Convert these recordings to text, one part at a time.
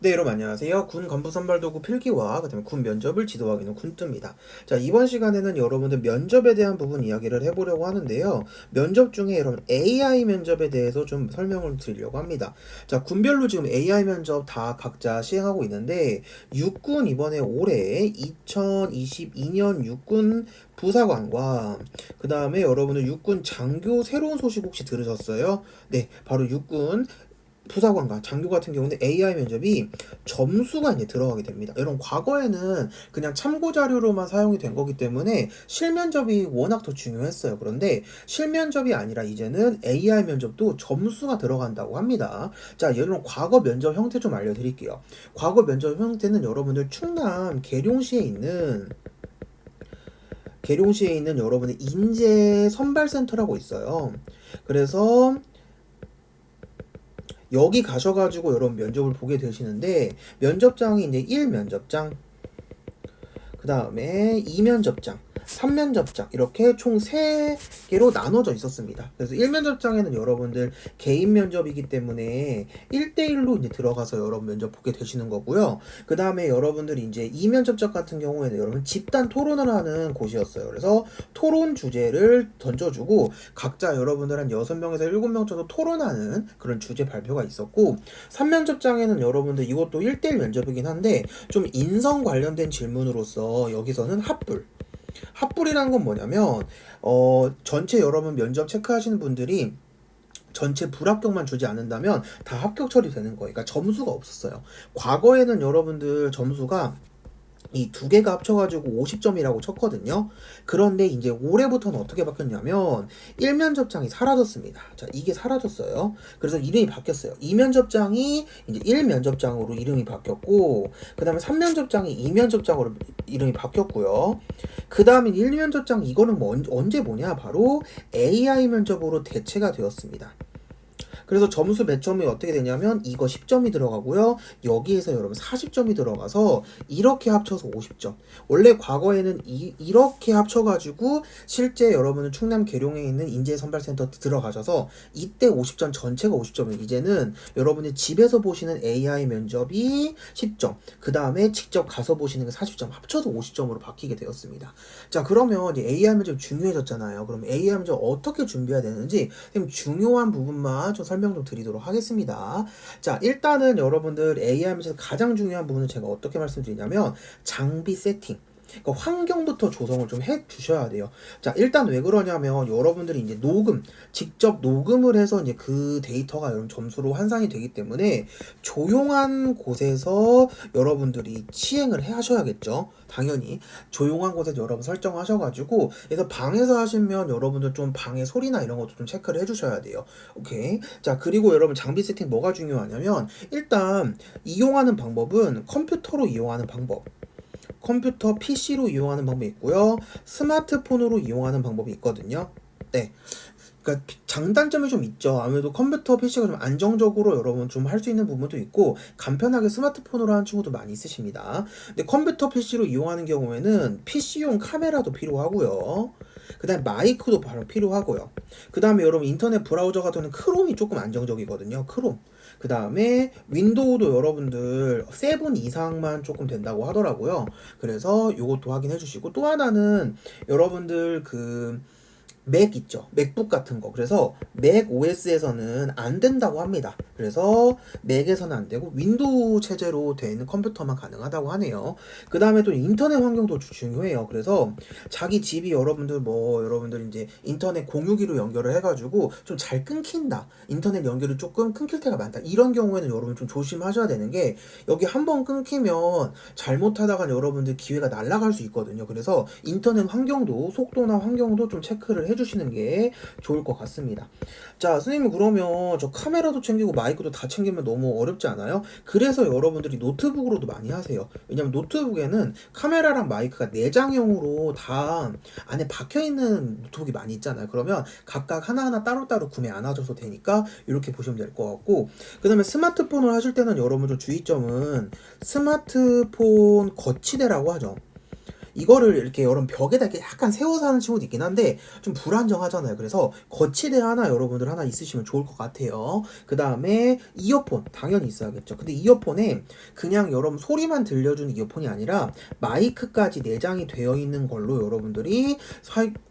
네, 여러분 안녕하세요. 군 간부 선발 도구 필기와 그다음에 군 면접을 지도하고 있는 군뚜입니다. 자, 이번 시간에는 여러분들 면접에 대한 부분 이야기를 해보려고 하는데요. 면접 중에 여러분 AI 면접에 대해서 좀 설명을 드리려고 합니다. 자, 군별로 지금 AI 면접 다 각자 시행하고 있는데 육군 이번에 올해 2022년 육군 부사관과 그 다음에 여러분들 육군 장교 새로운 소식 혹시 들으셨어요? 네, 바로 육군 부사관과 장교 같은 경우는 AI 면접이 점수가 이제 들어가게 됩니다. 여러분 과거에는 그냥 참고 자료로만 사용이 된 거기 때문에 실면접이 워낙 더 중요했어요. 그런데 실면접이 아니라 이제는 AI 면접도 점수가 들어간다고 합니다. 자, 여러분 과거 면접 형태 좀 알려드릴게요. 과거 면접 형태는 여러분들 충남 계룡시에 있는 여러분의 인재 선발센터라고 있어요. 그래서 여기 가셔가지고 여러분 면접을 보게 되시는데 면접장이 이제 1면접장, 그 다음에 2면접장, 3면접장 이렇게 총 3개로 나눠져 있었습니다. 그래서 1면접장에는 여러분들 개인 면접이기 때문에 1대1로 이제 들어가서 여러분 면접 보게 되시는 거고요. 그 다음에 여러분들이 이제 2면접장 같은 경우에는 여러분 집단 토론을 하는 곳이었어요. 그래서 토론 주제를 던져주고 각자 여러분들 한 6명에서 7명 정도 토론하는 그런 주제 발표가 있었고 3면접장에는 여러분들 이것도 1대1 면접이긴 한데 좀 인성 관련된 질문으로서 여기서는 합불이라는 건 뭐냐면 전체 여러분 면접 체크하시는 분들이 전체 불합격만 주지 않는다면 다 합격 처리되는 거예요. 그러니까 점수가 없었어요. 과거에는 여러분들 점수가 이 두 개가 합쳐가지고 50점이라고 쳤거든요. 그런데 이제 올해부터는 어떻게 바뀌었냐면 1면접장이 사라졌습니다. 자, 이게 사라졌어요. 그래서 이름이 바뀌었어요. 2면접장이 이제 1면접장으로 이름이 바뀌었고, 그 다음에 3면접장이 2면접장으로 이름이 바뀌었고요. 그 다음에 1면접장 이거는 뭐 언제 뭐냐? 바로 AI 면접으로 대체가 되었습니다. 그래서 점수 배점이 어떻게 되냐면 이거 10점이 들어가고요. 여기에서 여러분 40점이 들어가서 이렇게 합쳐서 50점. 원래 과거에는 이렇게 합쳐가지고 실제 여러분은 충남 계룡에 있는 인재선발센터 들어가셔서 이때 50점 전체가 50점이에요. 이제는 여러분이 집에서 보시는 AI 면접이 10점. 그 다음에 직접 가서 보시는 게 40점 합쳐서 50점으로 바뀌게 되었습니다. 자, 그러면 이제 AI 면접 중요해졌잖아요. 그럼 AI 면접 어떻게 준비해야 되는지 중요한 부분만 좀 설명 좀 드리도록 하겠습니다. 자, 일단은 여러분들 AI 하면서 가장 중요한 부분은 제가 어떻게 말씀드리냐면 장비 세팅. 그러니까 환경부터 조성을 좀 해 주셔야 돼요. 자, 일단 왜 그러냐면 여러분들이 이제 직접 녹음을 해서 이제 그 데이터가 여러분 점수로 환산이 되기 때문에 조용한 곳에서 여러분들이 시행을 해 하셔야겠죠. 당연히 조용한 곳에서 여러분 설정하셔가지고 그래서 방에서 하시면 여러분들 좀 방의 소리나 이런 것도 좀 체크를 해주셔야 돼요. 오케이. 자, 그리고 여러분 장비 세팅 뭐가 중요하냐면 일단 이용하는 방법은 컴퓨터로 이용하는 방법, 컴퓨터 PC로 이용하는 방법이 있고요. 스마트폰으로 이용하는 방법이 있거든요. 네. 그러니까 장단점이 좀 있죠. 아무래도 컴퓨터 PC가 좀 안정적으로 여러분 좀 할 수 있는 부분도 있고 간편하게 스마트폰으로 하는 친구도 많이 있으십니다. 근데 컴퓨터 PC로 이용하는 경우에는 PC용 카메라도 필요하고요. 그 다음에 마이크도 바로 필요하고요. 그 다음에 여러분 인터넷 브라우저 같은 경우는 크롬이 조금 안정적이거든요. 크롬. 그 다음에 윈도우도 여러분들 7 이상만 조금 된다고 하더라고요. 그래서 요것도 확인해 주시고 또 하나는 여러분들 맥 있죠. 맥북 같은 거. 그래서 맥 OS에서는 안 된다고 합니다. 그래서 맥에서는 안 되고 윈도우 체제로 된 컴퓨터만 가능하다고 하네요. 그 다음에 또 인터넷 환경도 중요해요. 그래서 자기 집이 여러분들 이제 인터넷 공유기로 연결을 해가지고 좀 잘 끊긴다. 인터넷 연결이 조금 끊길 때가 많다. 이런 경우에는 여러분 좀 조심하셔야 되는 게 여기 한번 끊기면 잘못하다가 여러분들 기회가 날아갈 수 있거든요. 그래서 인터넷 환경도 속도나 환경도 좀 체크를 해주시는 게 좋을 것 같습니다. 자, 선생님 그러면 저 카메라도 챙기고 마이크도 다 챙기면 너무 어렵지 않아요? 그래서 여러분들이 노트북으로도 많이 하세요. 왜냐면 노트북에는 카메라랑 마이크가 내장형으로 다 안에 박혀있는 노트북이 많이 있잖아요. 그러면 각각 하나하나 따로따로 구매 안 하셔도 되니까 이렇게 보시면 될 것 같고 그 다음에 스마트폰을 하실 때는 여러분들 주의점은 스마트폰 거치대라고 하죠. 이거를 이렇게 여러분 벽에다 이렇게 약간 세워서 하는 친구도 있긴 한데 좀 불안정하잖아요. 그래서 거치대 하나 여러분들 하나 있으시면 좋을 것 같아요. 그 다음에 이어폰 당연히 있어야겠죠. 근데 이어폰에 그냥 여러분 소리만 들려주는 이어폰이 아니라 마이크까지 내장이 되어 있는 걸로 여러분들이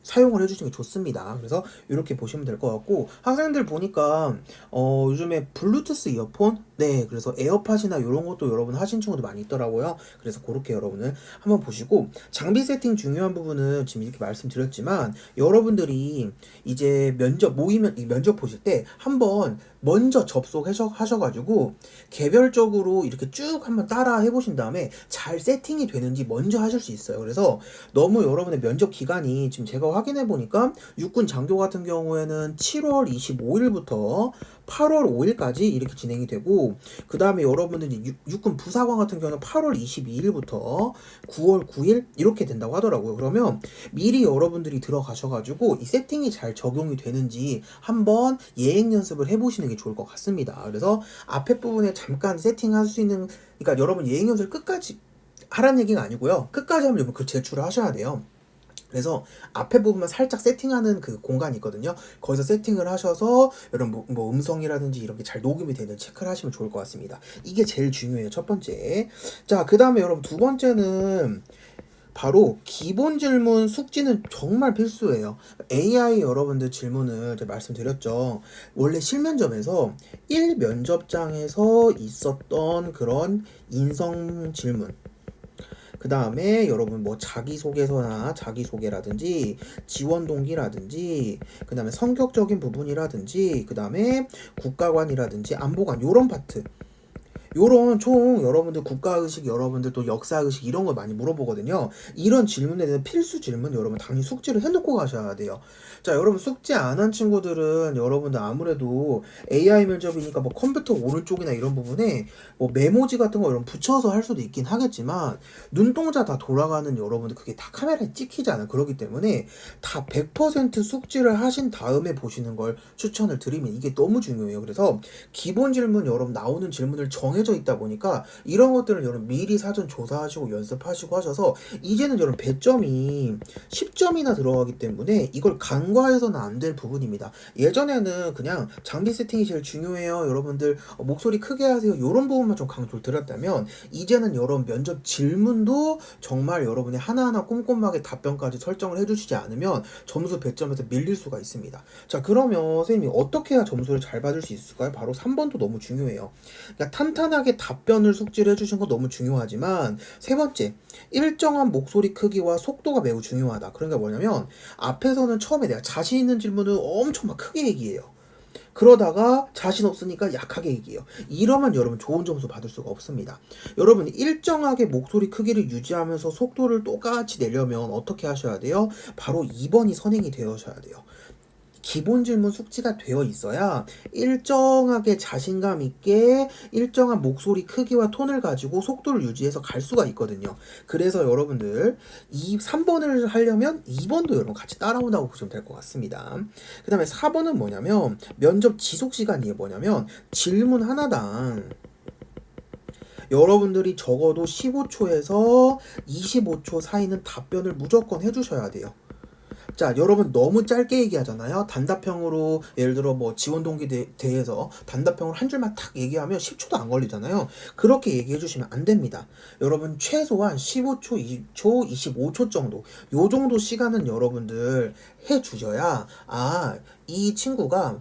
사용을 해주시는 게 좋습니다. 그래서 이렇게 보시면 될 것 같고, 학생들 보니까 요즘에 블루투스 이어폰, 네, 그래서 에어팟이나 이런 것도 여러분 하신 친구도 많이 있더라고요. 그래서 그렇게 여러분을 한번 보시고, 장비 세팅 중요한 부분은 지금 이렇게 말씀드렸지만 여러분들이 이제 면접 모이면 이 면접 보실 때 한번 먼저 접속하셔가지고 개별적으로 이렇게 쭉 한번 따라 해보신 다음에 잘 세팅이 되는지 먼저 하실 수 있어요. 그래서 너무 여러분의 면접 기간이 지금 제가 확인해 보니까 육군 장교 같은 경우에는 7월 25일부터 8월 5일까지 이렇게 진행이 되고, 그 다음에 여러분들 육군 부사관 같은 경우는 8월 22일부터 9월 9일 이렇게 된다고 하더라고요. 그러면 미리 여러분들이 들어가셔가지고 이 세팅이 잘 적용이 되는지 한번 예행 연습을 해보시는 게 좋을 것 같습니다. 그래서 앞에 부분에 잠깐 세팅할 수 있는, 그러니까 여러분 예행 연습을 끝까지 하라는 얘기가 아니고요. 끝까지 하면 여러분 그 제출을 하셔야 돼요. 그래서 앞에 부분만 살짝 세팅하는 그 공간이 있거든요. 거기서 세팅을 하셔서 여러분 뭐 음성이라든지 이렇게 잘 녹음이 되는지 체크를 하시면 좋을 것 같습니다. 이게 제일 중요해요. 첫 번째. 자, 그 다음에 여러분 두 번째는 바로 기본 질문 숙지는 정말 필수예요. AI 여러분들 질문을 제가 말씀드렸죠. 원래 실면접에서 1면접장에서 있었던 그런 인성 질문, 그 다음에 여러분 뭐 자기소개서나 자기소개라든지 지원 동기라든지 그 다음에 성격적인 부분이라든지 그 다음에 국가관이라든지 안보관 요런 파트, 요런 총 여러분들 국가의식, 여러분들 또 역사의식 이런 걸 많이 물어보거든요. 이런 질문에 대한 필수 질문 여러분 당연히 숙지를 해놓고 가셔야 돼요. 자, 여러분 숙지 안 한 친구들은 여러분들 아무래도 AI 면접이니까 뭐 컴퓨터 오른쪽이나 이런 부분에 뭐 메모지 같은 거 여러분 붙여서 할 수도 있긴 하겠지만 눈동자 다 돌아가는 여러분들 그게 다 카메라에 찍히잖아요. 그렇기 때문에 다 100% 숙지를 하신 다음에 보시는 걸 추천을 드리면 이게 너무 중요해요. 그래서 기본 질문 여러분 나오는 질문을 정해져 있다 보니까 이런 것들을 여러분 미리 사전 조사하시고 연습하시고 하셔서 이제는 여러분 배점이 10점이나 들어가기 때문에 이걸 간과해서는 안 될 부분입니다. 예전에는 그냥 장비 세팅이 제일 중요해요. 여러분들 목소리 크게 하세요. 이런 부분만 좀 강조를 드렸다면 이제는 여러분 면접 질문도 정말 여러분이 하나하나 꼼꼼하게 답변까지 설정을 해주시지 않으면 점수 배점에서 밀릴 수가 있습니다. 자, 그러면 선생님이 어떻게 해야 점수를 잘 받을 수 있을까요? 바로 3번도 너무 중요해요. 그러니까 탄탄하게 답변을 숙지를 해주신 거 너무 중요하지만 세 번째, 일정한 목소리 크기와 속도가 매우 중요하다. 그러니까 뭐냐면 앞에서는 처음에 내가 자신 있는 질문을 엄청 막 크게 얘기해요. 그러다가 자신 없으니까 약하게 얘기해요. 이러면 여러분 좋은 점수 받을 수가 없습니다. 여러분 일정하게 목소리 크기를 유지하면서 속도를 똑같이 내려면 어떻게 하셔야 돼요? 바로 2번이 선행이 되어셔야 돼요. 기본 질문 숙지가 되어 있어야 일정하게 자신감 있게 일정한 목소리 크기와 톤을 가지고 속도를 유지해서 갈 수가 있거든요. 그래서 여러분들 3번을 하려면 2번도 여러분 같이 따라온다고 보시면 될 것 같습니다. 그 다음에 4번은 뭐냐면 면접 지속 시간이 뭐냐면 질문 하나당 여러분들이 적어도 15초에서 25초 사이는 답변을 무조건 해주셔야 돼요. 자, 여러분 너무 짧게 얘기하잖아요. 단답형으로 예를 들어 뭐 지원동기 대해서 단답형으로 한 줄만 탁 얘기하면 10초도 안 걸리잖아요. 그렇게 얘기해 주시면 안 됩니다. 여러분 최소한 15초, 20초, 25초 정도 요 정도 시간은 여러분들 해 주셔야 이 친구가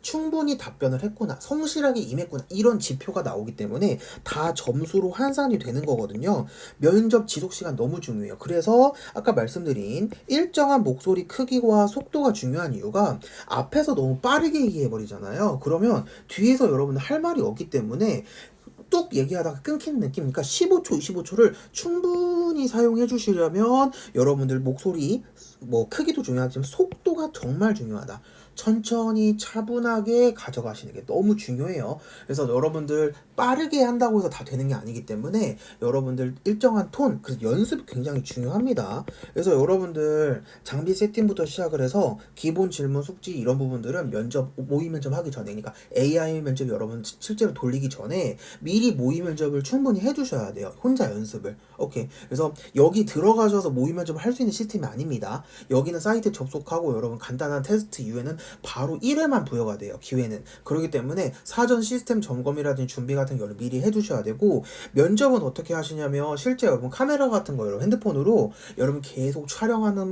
충분히 답변을 했구나, 성실하게 임했구나, 이런 지표가 나오기 때문에 다 점수로 환산이 되는 거거든요. 면접 지속 시간 너무 중요해요. 그래서 아까 말씀드린 일정한 목소리 크기와 속도가 중요한 이유가 앞에서 너무 빠르게 얘기해 버리잖아요. 그러면 뒤에서 여러분들 할 말이 없기 때문에 뚝 얘기하다가 끊기는 느낌이니까 15초, 25초를 충분히 사용해 주시려면 여러분들 목소리 뭐 크기도 중요하지만 속도가 정말 중요하다. 천천히 차분하게 가져가시는 게 너무 중요해요. 그래서 여러분들 빠르게 한다고 해서 다 되는 게 아니기 때문에 여러분들 일정한 톤, 그래서 연습이 굉장히 중요합니다. 그래서 여러분들 장비 세팅부터 시작을 해서 기본 질문 숙지 이런 부분들은 면접 모의 면접 하기 전에, 그러니까 AI 면접 여러분 실제로 돌리기 전에 미리 모의 면접을 충분히 해주셔야 돼요. 혼자 연습을. 오케이. 그래서 여기 들어가셔서 모의 면접을 할 수 있는 시스템이 아닙니다. 여기는 사이트 접속하고 여러분 간단한 테스트 이후에는 바로 1회만 부여가 돼요. 기회는. 그렇기 때문에 사전 시스템 점검이라든지 준비 같은 걸 미리 해주셔야 되고, 면접은 어떻게 하시냐면 실제 여러분 카메라 같은 거 여러분 핸드폰으로 여러분 계속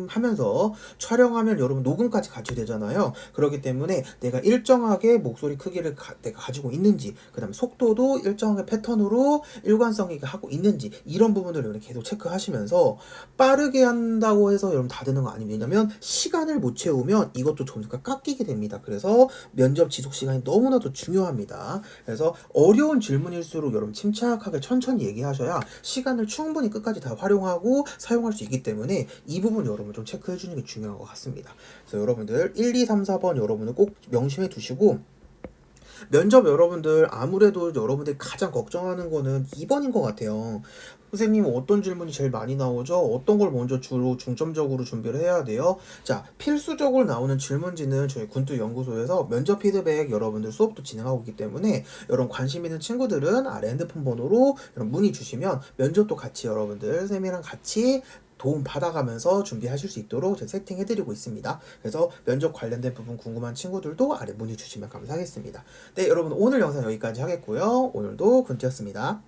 하면서 촬영하면 여러분 녹음까지 같이 되잖아요. 그렇기 때문에 내가 일정하게 목소리 크기를 내가 가지고 있는지, 그 다음에 속도도 일정하게 패턴으로 일관성 있게 하고 있는지, 이런 부분을 여러분 계속 체크하시면서 빠르게 한다고 해서 여러분 다 되는 거 아닙니다. 왜냐면 시간을 못 채우면 이것도 점수가 깎이게 됩니다. 그래서 면접 지속 시간이 너무나도 중요합니다. 그래서 어려운 질문일수록 여러분 침착하게 천천히 얘기하셔야 시간을 충분히 끝까지 다 활용하고 사용할 수 있기 때문에 이 부분 여러분 좀 체크해 주는 게 중요한 것 같습니다. 그래서 여러분들 1, 2, 3, 4번 여러분들 꼭 명심해 두시고, 면접 여러분들 아무래도 여러분들이 가장 걱정하는 거는 2번인 것 같아요. 선생님 어떤 질문이 제일 많이 나오죠? 어떤 걸 먼저 주로 중점적으로 준비를 해야 돼요? 자, 필수적으로 나오는 질문지는 저희 군투 연구소에서 면접 피드백 여러분들 수업도 진행하고 있기 때문에 여러분 관심 있는 친구들은 아래 핸드폰 번호로 여러분 문의 주시면 면접도 같이 여러분들 선생님이랑 같이 도움 받아가면서 준비하실 수 있도록 제가 세팅해드리고 있습니다. 그래서 면접 관련된 부분 궁금한 친구들도 아래 문의 주시면 감사하겠습니다. 네, 여러분 오늘 영상 여기까지 하겠고요. 오늘도 군투였습니다.